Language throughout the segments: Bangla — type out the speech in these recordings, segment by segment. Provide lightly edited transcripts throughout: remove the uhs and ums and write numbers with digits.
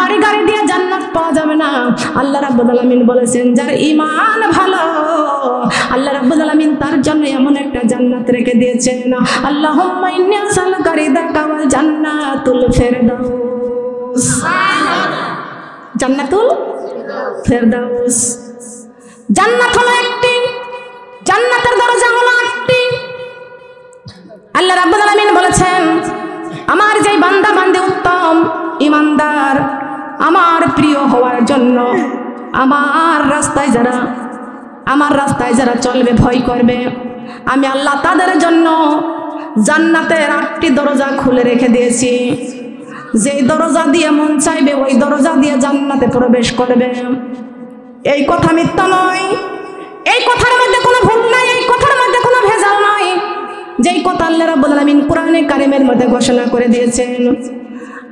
বাড়ি গাড়ি দিয়ে জান্নাত পাওয়া যাবে না। আল্লাহ রাব্বুল আলামিন বলেছেন যার ঈমান ভালো আল্লাহ রাব্বুল আলামিন তার জন্য এমন একটা জান্নাত রেখে দিয়েছেন। আল্লাহুম্মা ইন্নী আসালুকা রিদাকা ওয়াল জান্নাতুল ফিরদাউস। জান্নাতুল ফিরদাউস। জান্নাত হলো একটি, জান্নাতের দরজা হলো একটি। আল্লাহ রাব্বুল আলামিন বলেছেন আমার যেই বান্দা বান্দী উত্তম ঈমানদার আমার প্রিয় হওয়ার জন্য আমার রাস্তায় যারা চলবে ভয় করবে আমি আল্লাহ তাদের জন্য জান্নাতের 8টি দরজা খুলে রেখে দিয়েছি। যেই দরজা দিয়ে মন চাইবে ওই দরজা দিয়ে জান্নাতে প্রবেশ করবে। এই কথা মিথ্যা নয়, এই কথার মধ্যে কোনো ভুল নাই, এই কথার মধ্যে কোনো ভেজাল নাই। যেই কথা আল্লাহ রাব্বুল আলামিন কোরআনে কারিমের মধ্যে ঘোষণা করে দিয়েছেন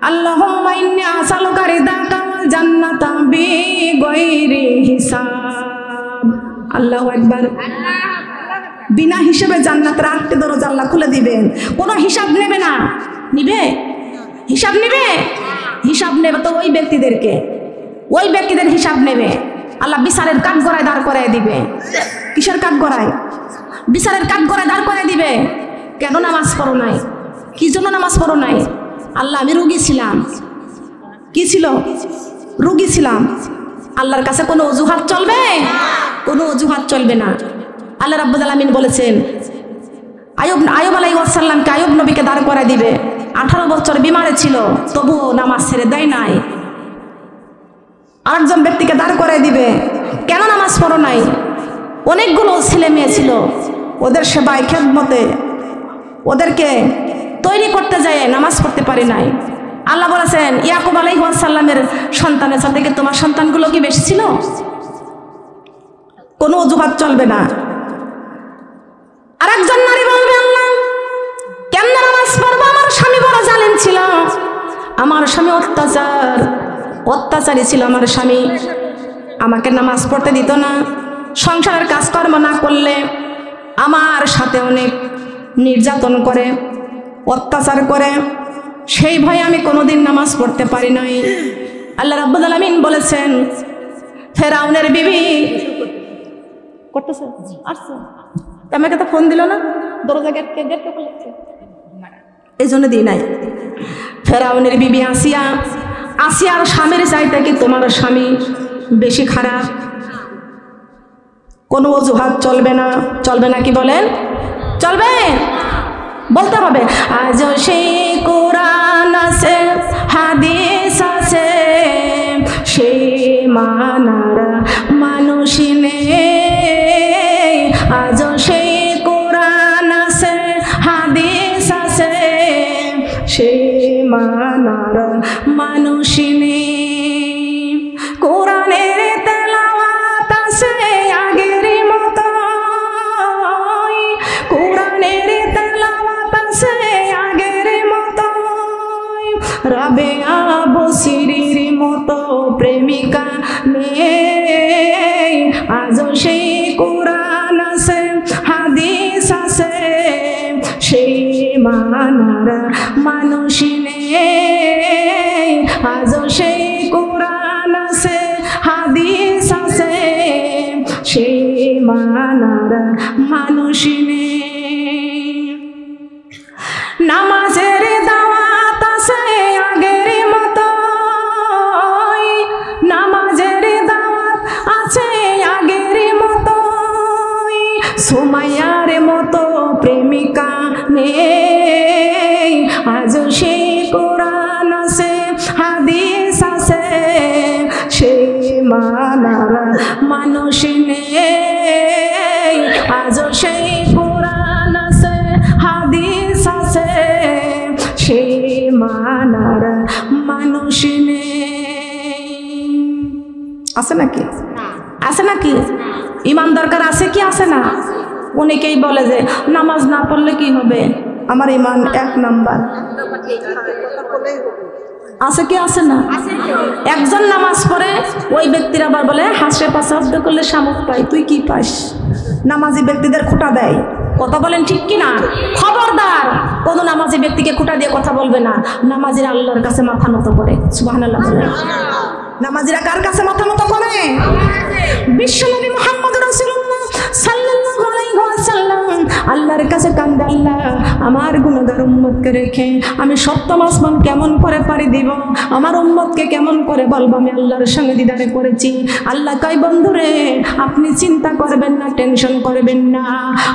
আল্লাহুম্মা ইন্নী আসালুকা রিদাকা ওয়াল জান্নাতা বিগাইরি হিসাব। আল্লাহু আকবার। বিনা হিসাবে জান্নাতের 8টি দরজা আল্লাহ খুলে দিবেন। কোনো হিসাব নেবে না। নিবে? হিসাব নেবে? হিসাব নেবে তো ওই ব্যক্তিদের হিসাব নেবে। আল্লাহ বিচারের কাঠগড়ায় দাঁড় করায় দিবে। কিসের কাঠগড়ায়? বিচারের কাঠগড়ায় দাঁড় করায় দিবে। কেন নামাজ পড়ো নাই? কি জন্য নামাজ পড়ো নাই? আল্লাহ আমি রোগী ছিলাম। কি ছিল? রোগী ছিলাম। আল্লাহর কাছে কোনো অজুহাত চলবে? কোনো অজুহাত চলবে না। আল্লাহ রাব্বুল আলামিন বলেছেন আইয়ুব আলাইহিস সালামকে আইয়ুব নবীকে দাঁড় করায় দিবে। 18 বছর বিমারে ছিল তবুও নামাজ ছেড়ে দেয় নাই। আরেকজন ব্যক্তিকে দাঁড় করায় দিবে। কেন নামাজ পড়ো নাই? অনেকগুলো ছেলে মেয়ে ছিল, ওদের সেবায় খেদমতে ওদেরকে তৈরি করতে যায় নামাজ পড়তে পারি নাই। আল্লাহ বলেছেন ইয়াকুব আলাইহিস সালামের সন্তানের সাথে কি তোমার সন্তানগুলো কি বেশি ছিল? কোনো অজুহাত চলবে না। আরেকজন নারী বলবে আল্লাহ কেমনে নামাজ পড়বো? আমার স্বামী বড় জালেম ছিল, আমার স্বামী অত্যাচারী ছিল। আমার স্বামী আমাকে নামাজ পড়তে দিত না। সংসারের কাজকর্ম না করলে আমার সাথে অনেক নির্যাতন করে, অত্যাচার করে। সেই ভয়ে আমি কোনোদিন নামাজ পড়তে পারি নাই। আল্লাহ রাব্বুল আলামিন বলেছেন ফেরাউনের বিবি করতেছে আসছে আমাকে তো ফোন দিল না, দরজা গেট খুলেছে এই জন্য দিই নাই। ফেরাউনের বিবি আসিয়ার স্বামীর চাইতে কি তোমার স্বামী বেশি খারাপ? কোনো অজুহাত চলবে না। চলবে না কি বলেন? চলবে, বলতে হবে। আজ সেই কোরআন আছে হাদিস আছে সেই মানার মানুষ নেই। আজ সেই কোরআন আছে হাদিস আছে সেই মানার মানুষ নেই। কোরআনের তেলাওয়াত আছে আগের মতো, কোরআনের তেলাওয়াত আছে আগের মতো। রাবেয়া বসিরির মতো প্রেমিকা নেই। আজ সেই কোরআন আছে হাদিস আছে সেই মানার মানুষ নেই। আজ সেই কোরআন আছে হাদিস আছে সেই মানার মানুষ নেই। নামাজের দাওয়াত আছে আগের মতো, নামাজের দাওয়াত আছে আগের মতো। সুমাইয়ার মতো প্রেমিকা নেই। আজ সেই কোরআন আছে হাদিস আছে সেই মানার মানুষ নেই। আজ সেই কোরআন আছে হাদিস আছে সেই মানার মানুষ নেই। আছে নাকি? আছে নাকি? ইমান দরকার আছে কি আছে না? অনেকেই বলে যে নামাজ না পড়লে কি হবে, আমার ইমান 1 নাম্বার। আছে কি আছে না? একজন নামাজ পড়ে ওই ব্যক্তির আবার বলে হাসে পাশে শব্দ করলে শামুক পাই। তুই কি পাস? নামাজি ব্যক্তিদের খোঁটা দেয়। কথা বলেন ঠিক কি না? খবরদার কোনো নামাজি ব্যক্তিকে খুঁটা দিয়ে কথা বলবে না। নামাজিরা আল্লাহর কাছে মাথা নত করে। সুবহানাল্লাহ বলেন। নামাজিরা কার কাছে মাথা নত করে? বিশ্বনবী মুহাম্মদ রাসূলুল্লাহ সাল্লাল্লাহু আলাইহি ওয়াসাল্লাম আল্লাহর কাছে কান্দে, আল্লাহ আমার গুনাহগার উম্মতকে রেখে আমি সপ্তম আসমান কেমন করে পাড়ি দিব, আমার উম্মতকে কেমন করে বলবো আমি আল্লাহর সঙ্গে দিদারে করেছি। আল্লাহ কয় বন্ধুরে আপনি চিন্তা করবেন না, টেনশন করবেন না,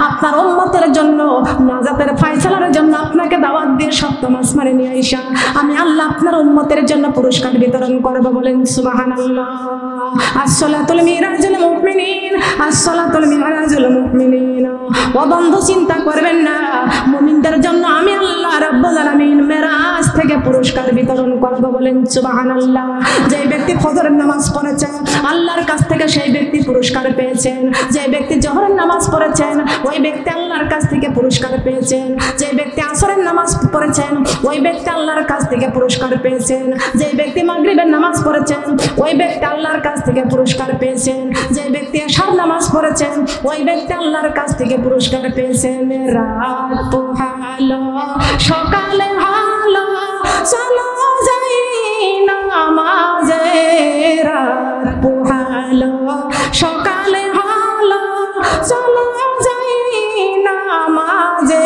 আপনার উম্মতের জন্য নাজাতের ফায়সালার জন্য আপনাকে দাওয়াত দিয়ে সপ্তম আসমানে নিয়ে আইসা আমি আল্লাহ আপনার উম্মতের জন্য পুরস্কার বিতরণ করব। বলেন সুবহানাল্লাহ। আসসালাতুল মিরাজুল মুমিনিন, আসসালাতুল মিরাজুল মুমিনিন। ও বন্ধু চিন্তা করবেন না, মুমিনদের জন্য আমি আল্লাহ রাব্বুল আলামিন মেরাজ থেকে পুরস্কার বিতরণ করব। বলেন সুবহানাল্লাহ। যে ব্যক্তি ফজরের নামাজ পড়েছেন আল্লাহর কাছ থেকে সেই ব্যক্তি পুরস্কার পেয়েছেন। যে ব্যক্তি জোহরের নামাজ পড়েছেন ওই ব্যক্তি আল্লাহর কাছ থেকে পুরস্কার পেয়েছেন। যে ব্যক্তি আসরের নামাজ পড়েছেন ওই ব্যক্তি আল্লাহর কাছ থেকে পুরস্কার পেয়েছেন। যে ব্যক্তি মাগরিবের নামাজ পড়েছেন ওই ব্যক্তি আল্লাহর কাছ থেকে পুরস্কার পেয়েছেন। যে ব্যক্তি এশার নামাজ পড়েছেন ওই ব্যক্তি আল্লাহর কাছ থেকে পুরস্কার পেয়েছেন। রাত পোহালো সকালে হলো চলো যাই নামাজে, রাত পোহালো সকালে হলো চলো যাই নামাজে,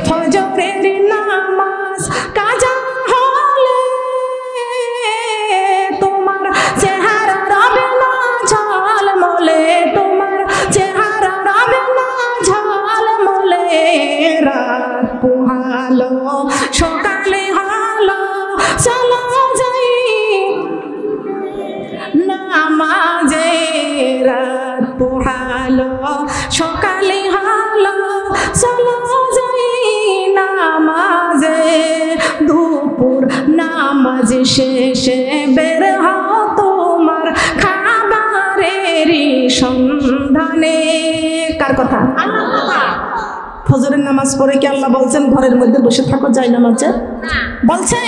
ফজরের নামাজ কাজা হলে তোমার চেহারা রবে না ঝলমলে, তোমার চেহারা রবে না ঝলমলে, রাত পোহালো সকালে হলো চলো যাই নামাজে, রাত পোহালো সকালে হলো চলো যাই নামাজে, দুপুর নামাজ শেষে বের হও তোমার খাবারেরই সন্ধানে। কার কথা? ফজরের নামাজ পড়ে কি আল্লাহ বলছেন ঘরের মধ্যে বসে থাকো যায় নামাজে? বলছে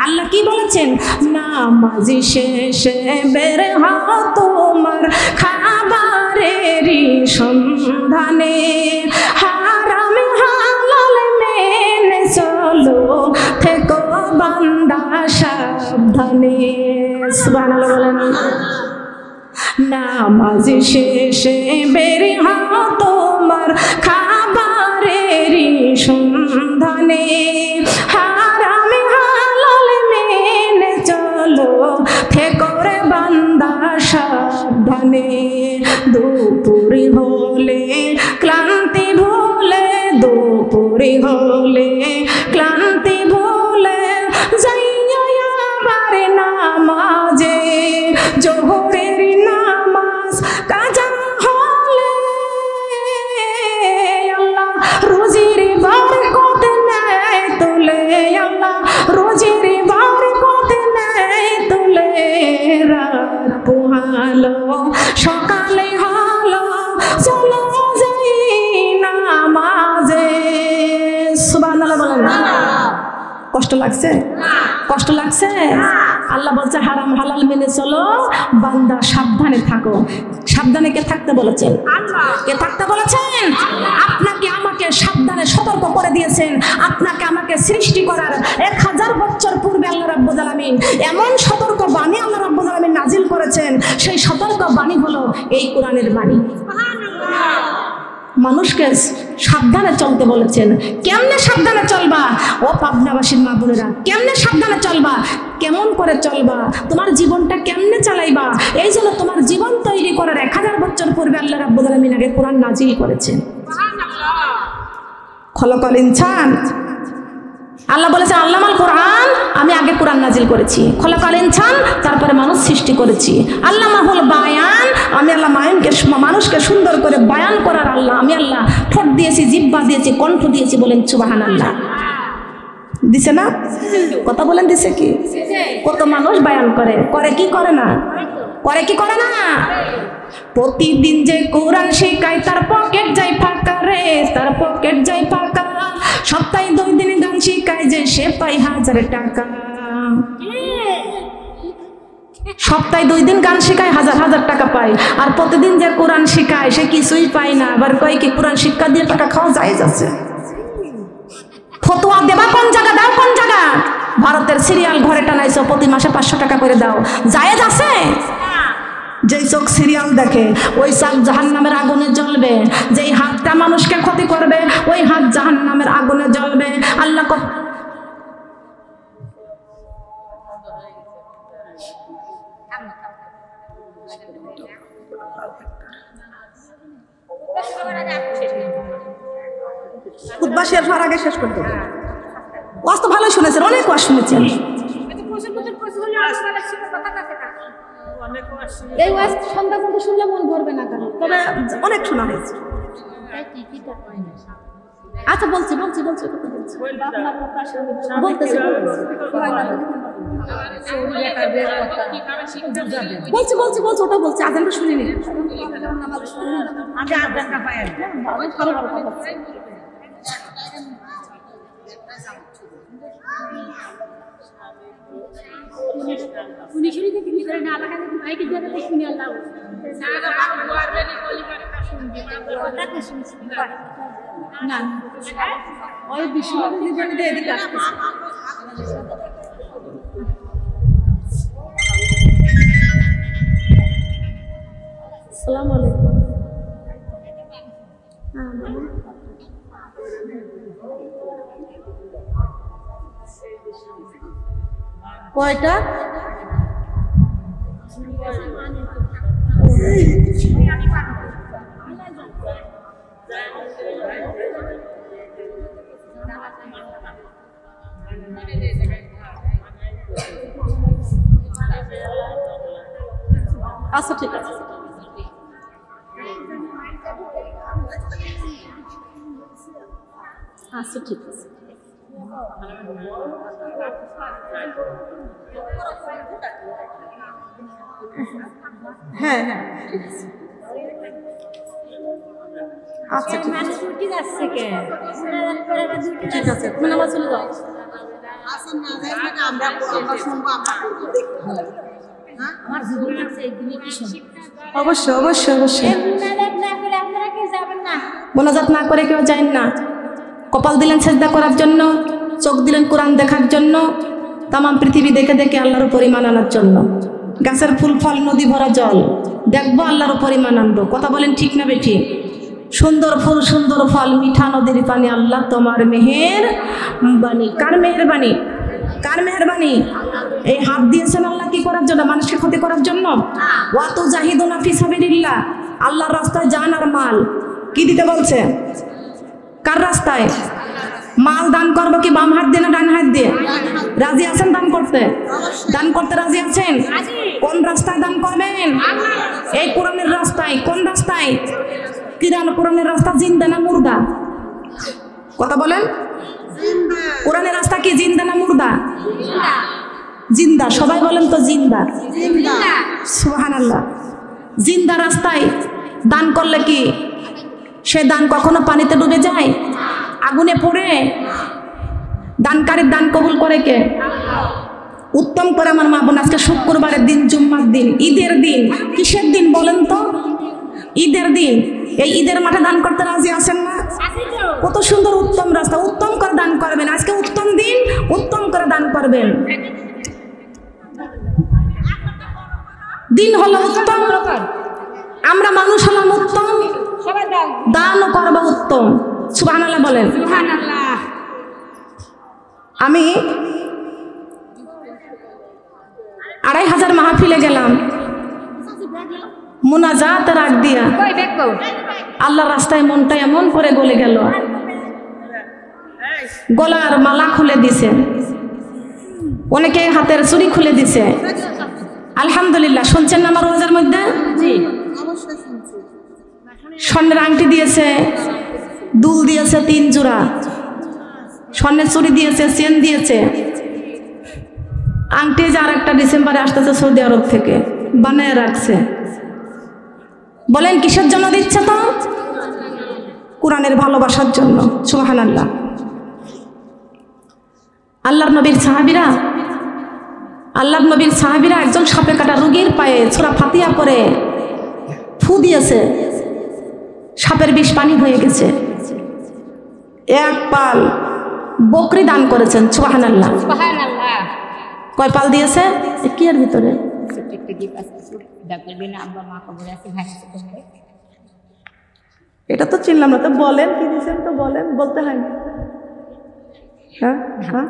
আল্লাহ কি বলেছেন? নামাজ শেষে বের হও তোমার খাবারেরই সন্ধানে, হারাম হালাল মেনে চলো থেকো বান্দা সাবধানে। সুবহানাল্লাহ বলেন। নামাজ শেষে বের হও তোমার খাবারেরই সন্ধানে, হারাম হালাল মেনে চলো থেকো রে বান্দা সাবধানে। দুপুরি হলে ক্লান্তি ভুলে, দুপুরি হলে ক্লান্তি ভুলে যাইয়া আবার নামাজে, জোহরের নামাজ কাজা হলে আল্লাহ রুজির বরকত নেয় তুলে, আল্লাহ রুজির বরকত নেয় তুলে, রাত পোহালো সকালে হলো চলো যাই নামাজে। সুবহানাল্লাহ বলেন। কষ্ট লাগছে? কষ্ট লাগছে? আল্লাহ বলছে হারাম হালাল মেনে চলো বান্দা সাবধানে থাকো। সাবধানে কে থাকতে বলেছেন? কে থাকতে বলেছেন? আপনাকে আমাকে সাবধানে সতর্ক করে দিয়েছেন। আপনাকে আমাকে সৃষ্টি করার 1000 বছর পূর্বে আল্লাহ রাব্বুল আলামিন এমন সতর্ক বাণী আল্লাহ রাব্বুল আলামিন নাজিল করেছেন। সেই সতর্ক বাণী হলো এই কোরআনের বাণী। মানুষকে সাবধানে চলতে বলেছেন। কেমনে সাবধানে চলবা? ও পাবনাবাসীর মা বোনেরা, কেমনে সাবধানে চলবা? কেমন করে চলবা? তোমার জীবনটা কেমনে চালাইবা? এই জন্য তোমার জীবন তৈরি করার 1000 বছর পূর্বে আল্লাহ রাব্বুল আলামিন আগে কোরআন নাজিল করেছেন। খলকাল ইনসান, আল্লাহ বলেছেন আল্লামাল কোরআন, আমি আগে কোরআন নাজিল করেছি। খলকাল ইনসান, তারপরে মানুষ সৃষ্টি করেছি। আল্লামাহুল বায়ান, আমি আল্লাহ মানুষকে সুন্দর করে বায়ান করার আল্লাহ। আমি আল্লাহ ঠোঁট দিয়েছি, জিহ্বা দিয়েছি, কণ্ঠ দিয়েছি। বলেন সুবহানাল্লাহ। দিছে না? কথা বলেন দিছে কি? কত মানুষ বায়ান করে, করে কি করে না? করে কি করে না? প্রতিদিন যে কোরআন শেখায় তার পকেট যায় ফাঁকা রে, তার পকেট যায় ফাঁকা। সপ্তাহে 2 দিন গান শেখায় যে সে পায় 1000 টাকা। সপ্তাহে 2 দিন গান শেখায়, হাজার হাজার টাকা পায়। আর প্রতিদিন যে কোরআন শেখায় সে কিছুই পায় না। আবার কয় কি কোরআন শিক্ষা দিয়ে টাকা খাওয়া জায়েজ আছে। ফতোয়া দেবা কোন জায়গা, দাও কোন জায়গা? ভারতের সিরিয়াল ঘরে টানাইছো, প্রতি মাসে 500 টাকা করে দাও, জায়েজ আছে? যেই চোখ সিরিয়াল দেখে ওই চোখ জাহান্নামের আগুনে জ্বলবে। যেই হাতটা মানুষকে ক্ষতি করবে ওই হাত জাহান্নামের আগুনে জ্বলবে। আল্লাহ উদ্বাসের পর আগে শেষ করতে ওয়াজ তো ভালোই শুনেছেন, অনেক ওয়াজ শুনেছেন। এই ওয়াজ সন্ধ্যা পর্যন্ত শুনলে মন ভরবে না কেন? তবে অনেক শোনা হয়েছে। আচ্ছা বলছি বলছি বলছি বলতেছি বলছি বলছি বলছি ওটা বলছি, আজানটা শুনিনি। ভালো ভালো কথা বলছি। না ওই বিশ্বনাথ এদিকে আসতেছে। আসসালামু আলাইকুম। কয়টা? আচ্ছা ঠিক আছে। আচ্ছা ঠিক আছে। হ্যাঁ হ্যাঁ ঠিক আছে। আচ্ছা ঠিক আছে ঠিক আছে, তুমি নামাজ চলে যাও। অবশ্যই অবশ্যই অবশ্যই মোনাজাত না করে কেউ যায় না। কপাল দিলেন সেজদা করার জন্য, চোখ দিলেন কোরআন দেখার জন্য, তাম পৃথিবী দেখে দেখে আল্লাহর উপর ঈমান আনার জন্য। গাছের ফুল ফল নদী ভরা জল দেখবো, আল্লাহর উপর ঈমান আনবো। কথা বলেন ঠিক না বেঠি? সুন্দর ফুল সুন্দর ফল মিঠা নদীর পানি, আল্লাহ তোমার মেহের বাণী। কার মেহেরবানি? কার মেহেরবানি? এই হাত দিয়েছেন আল্লাহ কি করার জন্য? মানুষকে ক্ষতি করার জন্য। ওয়াতু জাহিদুনা ফি সাবিলিল্লাহ, আল্লাহর রাস্তায় জান আর মাল কি দিতে বলছে? কার রাস্তায়? মাল দান করবো কি বাম হাত দিয়ে না ডান হাত দিয়ে? রাজি আছেন দান করতে? দান করতে রাজি আছেন? কোন রাস্তায় দান করবেন? এই কোরআনের রাস্তায়। কোন রাস্তায়? কোরআনের রাস্তা জিন্দা না মুর্দা? কথা বলেন। কোরআনের রাস্তা কি জিন্দা না মুর্দা? জিন্দা। সবাই বলেন তো জিন্দা। সুবহানাল্লাহ। জিন্দা রাস্তায় দান করলে কি সে দান কখনো পানিতে ডুবে যায়? আগুনে পড়ে? দানকারীর দান কবুল করে কে? উত্তম করে আমার মা বোন, আজকে শুক্রবারের দিন, জুম্মার দিন, ঈদের দিন। কিসের দিন বলেন তো? ঈদের দিন। এই ঈদের মাঠে দান করতে রাজি আছেন না? কত সুন্দর উত্তম রাস্তা, উত্তম করে দান করবেন। আজকে উত্তম দিন, উত্তম করে দান করবেন। দিন হলো উত্তম, আমরা মানুষ হলাম উত্তম, দানও করবো উত্তম। সুবহানাল্লাহ বলেন। আমি 2500 মাহফিলে গেলাম, মুনাজাত রাখ দিয়া আল্লাহর রাস্তায় মনটা এমন করে গলে গেল। গলার মালা খুলে দিছে, অনেকে হাতের চুড়ি খুলে দিছে। আলহামদুলিল্লাহ। শুনছেন না আমার ওয়াজের মধ্যে? স্বর্ণের আংটি দিয়েছে, দুল দিয়েছে 3 জোড়া, স্বর্ণের চুড়ি দিয়েছে, চেন দিয়েছে। আংটি যে আরেকটা ডিসেম্বরে আসতেছে সৌদি আরব থেকে, বানায় রাখছে। বলেন কিসের জন্য দিচ্ছে? তো কোরআনের ভালোবাসার জন্য। সুবহানাল্লাহ। আল্লাহর নবীর সাহাবীরা আল্লাহ নবীর সাহাবীরা একজন সাপে কাটা রোগীর পায়ে সূরা ফাতিহা পড়ে ফু দিয়েছে, সাপের বিষ পানি হয়ে গেছে। এক পাল বকরি দান করেছেন, সুবহানাল্লাহ। কয় পাল দিয়েছে? কি এর ভিতরে? এটা তো চিনলাম না, তো বলেন কি দিয়েছেন, তো বলেন, বলতে হয় না। হ্যাঁ হ্যাঁ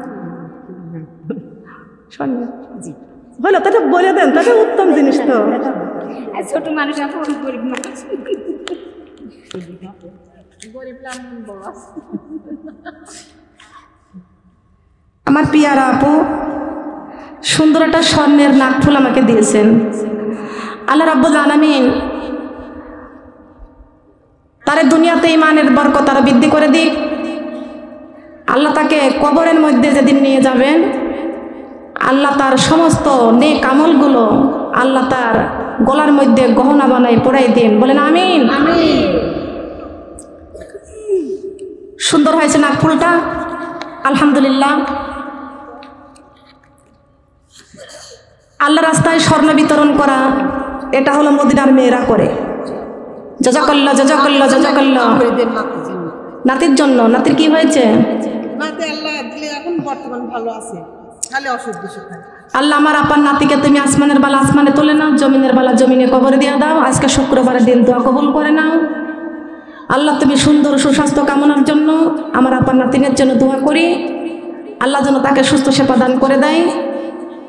হলো, তাহলে বলে দেন, তাহলে উত্তম জিনিস তো। ছোট মানুষ আমার পিয়ারা আপু সুন্দর একটা স্বর্ণের নাকফুল আমাকে দিয়েছেন। আল্লাহ রাব্বুল আলামিন তার দুনিয়াতে ঈমানের বরকত আরো বৃদ্ধি করে দিক। আল্লাহ তাকে কবরের মধ্যে যেদিন নিয়ে যাবেন, আল্লাহ তার সমস্ত নেক আমলগুলো আল্লাহ তার গলার মধ্যে গহনা বানায় পড়াই দিন, বলেন আমিন। সুন্দর হয়েছে নাকফুলটা, আলহামদুলিল্লাহ। আল্লাহ রাস্তায় স্বর্ণ বিতরণ করা, এটা হলো মদিনার মেয়েরা করে। জাযাকাল্লাহ জাযাকাল্লাহ জাযাকাল্লাহ। নাতির জন্য, নাতির কি হয়েছে? আল্লাহ আমার আপার নাতিকে তুমি আসমানের বালা আসমানে তুলে নাও, জমিনের বালা জমিনে কবরে দিয়ে দাও। আজকে শুক্রবারের দিন দোয়া কবুল করে নাও। আল্লাহ তুমি সুন্দর সুস্বাস্থ্য কামনার জন্য আমার আপার নাতিনের জন্য দোয়া করি। আল্লাহ যেন তাকে সুস্থ সেবা দান করে দেয়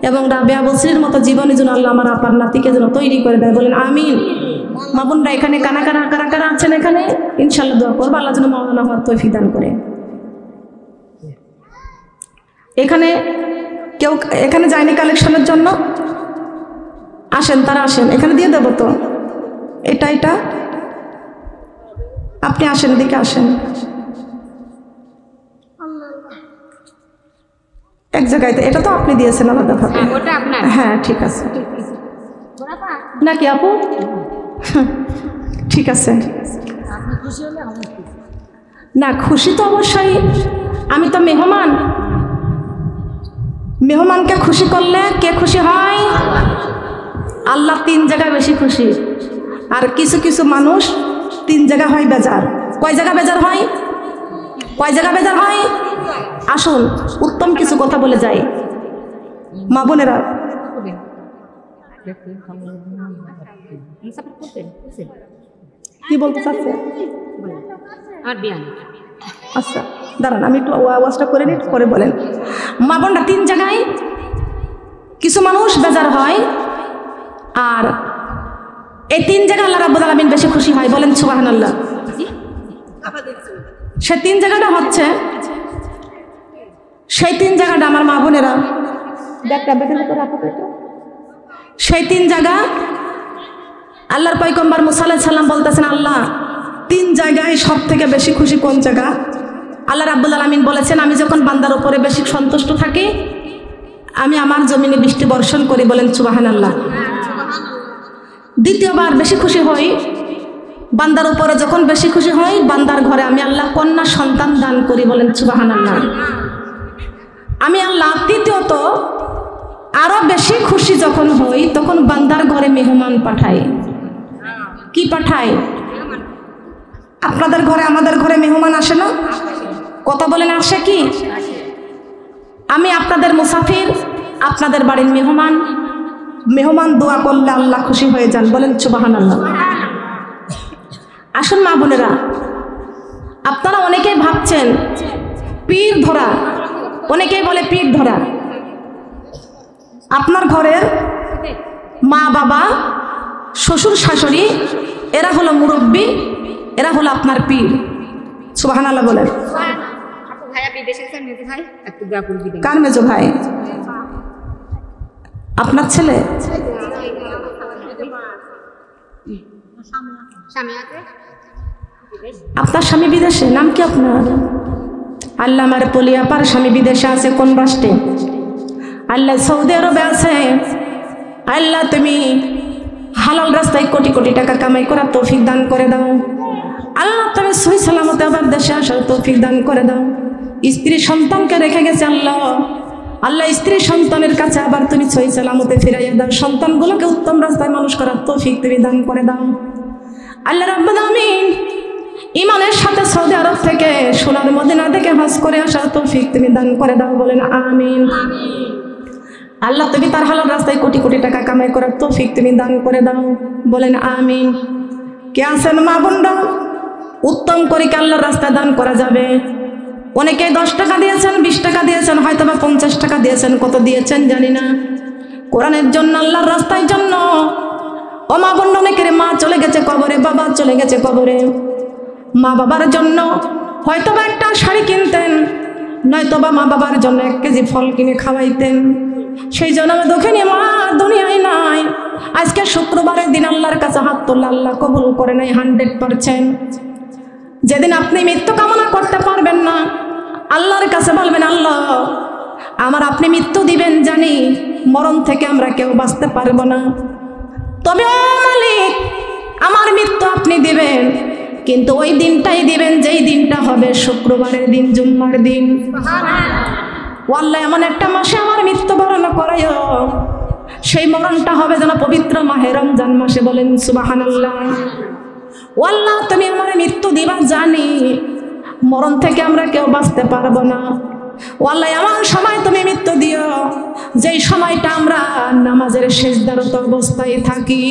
এবং রাবেয়া বসরির মতো জীবনের জন্য আল্লাহ আমার আপার নাতিকে যেন তৈরি করে দেয়, বলেন আমিন। মা বোনরা এখানে কারা কারা আছেন এখানে, ইনশাল্লাহ দোয়া করবো আল্লাহ যেন মাওলানা হওয়ার তৌফিক দান করে। এখানে কেউ এখানে যায়নি কালেকশনের জন্য? আসেন, তারা আসেন, এখানে দিয়ে দেবো তো। এটা আপনি আসেন, এদিকে আসেন। এক জায়গায় এটা তো আপনি দিয়েছেন আলাদাভাবে। হ্যাঁ ঠিক আছে নাকি আপু? ঠিক আছে না, খুশি তো অবশ্যই। আমি তো মেহমান, মেহমানকে খুশি করলে কে খুশি হয়? আল্লাহ 3 জায়গায় বেশি খুশি। আর কিছু কিছু মানুষ 3 জায়গা হয় বেজার। কয় জায়গা বেজার হয়? কয় জায়গা বেজার হয়? আসুন উত্তম কিছু কথা বলে যাই। মা বোনেরা, কি বলতে চাচ্ছে? আচ্ছা দাঁড়ান, আমি একটু আওয়াজটা করে নিই, পরে বলেন। মা বোনরা 3 জায়গায় কিছু মানুষ বেজার হয়, আর এই 3 জায়গায় আল্লাহ রাব্বুল আলামিন বেশি খুশি হয়, বলেন সুবহানাল্লাহ। সে 3 জায়গাটা হচ্ছে, সেই 3 জায়গাটা আমার মা বোনেরা সেই 3 জায়গা আল্লাহর পয়গম্বর মুসা আলাইহিস সালাম বলতেছেন, আল্লাহ 3 জায়গায় সব থেকে বেশি খুশি কোন জায়গা? আল্লাহ রাব্বুল আলামিন বলেছেন, আমি যখন বান্দার উপরে বেশি সন্তুষ্ট থাকি, আমি আমার জমিনে বৃষ্টি বর্ষণ করি, বলেন সুবহানাল্লাহ। দ্বিতীয়বার বেশি খুশি হই বান্দার উপরে, যখন বেশি খুশি হই বান্দার ঘরে আমি আল্লাহ কন্যা সন্তান দান করি, বলেন সুবহানাল্লাহ। আমি আল্লাহ তৃতীয়ত আরো বেশি খুশি যখন হই, তখন বান্দার ঘরে মেহমান পাঠাই। কি পাঠাই? আপনাদের ঘরে আমাদের ঘরে মেহমান আসে না? কথা বলেন, আসে কি? আমি আপনাদের মুসাফির, আপনাদের বাড়ির মেহমান। মেহমান দোয়া করলে আল্লাহ খুশি হয়ে যান, বলেন সুবহানাল্লাহ। আসুন মা বোনেরা, আপনারা অনেকেই ভাবছেন পীর ধরা, অনেকেই বলে পীর ধরা। আপনার ঘরের মা বাবা, শ্বশুর শাশুড়ি, এরা হলো মুরব্বী, এরা হলো আপনার পীর। সুবহানাল্লাহ বলেন। কার মেজো ভাই? আপনার ছেলে? আপনার স্বামী বিদেশে? নাম কি আপনার? আল্লাহ আমার পলিয়াপার স্বামী বিদেশে আছে, কোন রাষ্ট্রে? আল্লাহ সৌদি আরবে আছে। আল্লাহ তুমি হালাল রাস্তায় কোটি কোটি টাকা কামাই করার তৌফিক দান করে দাও। আল্লাহ তুমি সহি সালামতে আবার দেশে আসার তৌফিক দান করে দাও। স্ত্রী সন্তানকে রেখে গেছে, আল্লাহ আল্লাহ স্ত্রী সন্তানের কাছে আবার তুমি সহি সালামতে ফিরাইয়া দাও, সন্তানগুলোকে উত্তম রাস্তায় মানুষ করার তৌফিক তুমি দান করে দাও। আল্লাহ রাব্বুল আমিন ইমানের সাথে সৌদি আরব থেকে সোনার মদিনা থেকে হজ করে আসার তৌফিক তুমি দান করে দাও, বলেন আমিন। আল্লাহ তুমি তার হালাল রাস্তায় কোটি কোটি টাকা কামাই করার তৌফিক তুমি দান করে দাও, বলেন আমিন। কে আছেন মা বোনরা, উত্তম করে কি আল্লাহর রাস্তায় দান করা যাবে? অনেকে 10 টাকা দিয়েছেন, 20 টাকা দিয়েছেন, হয়তো বা 50 টাকা দিয়েছেন, কত দিয়েছেন জানি না। কোরআনের জন্য, আল্লাহর রাস্তার জন্য। ও মা বোন, অনেকের মা চলে গেছে কবরে, বাবা চলে গেছে কবরে। মা বাবার জন্য হয়তো বা একটা শাড়ি কিনতেন, নয়তো বা মা বাবার জন্য 1 কেজি ফল কিনে খাওয়াইতেন। সেই জন্য আমি দক্ষিণী মা দুনিয়ায় নাই। আজকে শুক্রবারের দিন আল্লাহর কাছে হাত তুললে আল্লাহ কবুল করে নাই 100%। যেদিন আপনি মৃত্যু কামনা করতে পারবেন না, আল্লাহর কাছে বলবেন, আল্লাহ আমার আপনি মৃত্যু দিবেন জানি, মরণ থেকে আমরা কেউ বাঁচতে পারবো না, তবে ও মালিক আমার মৃত্যু আপনি দিবেন, কিন্তু ওই দিনটাই দিবেন যেই দিনটা হবে শুক্রবারের দিন, জুম্মার দিন। আল্লাহ এমন একটা মাসে আমার মৃত্যুবরণ করাইও, সেই মরণটা হবে যেন পবিত্র মাহে রমজান মাসে, বলেন সুবহানাল্লাহ। আল্লাহ তুমি আমার মৃত্যু দিবা জানি, মরণ থেকে আমরা কেউ বাঁচতে পারবো না। আল্লাহ এমন সময় তুমি মৃত্যু দিও যেই সময়টা আমরা নামাজের সিজদারত অবস্থায় থাকি।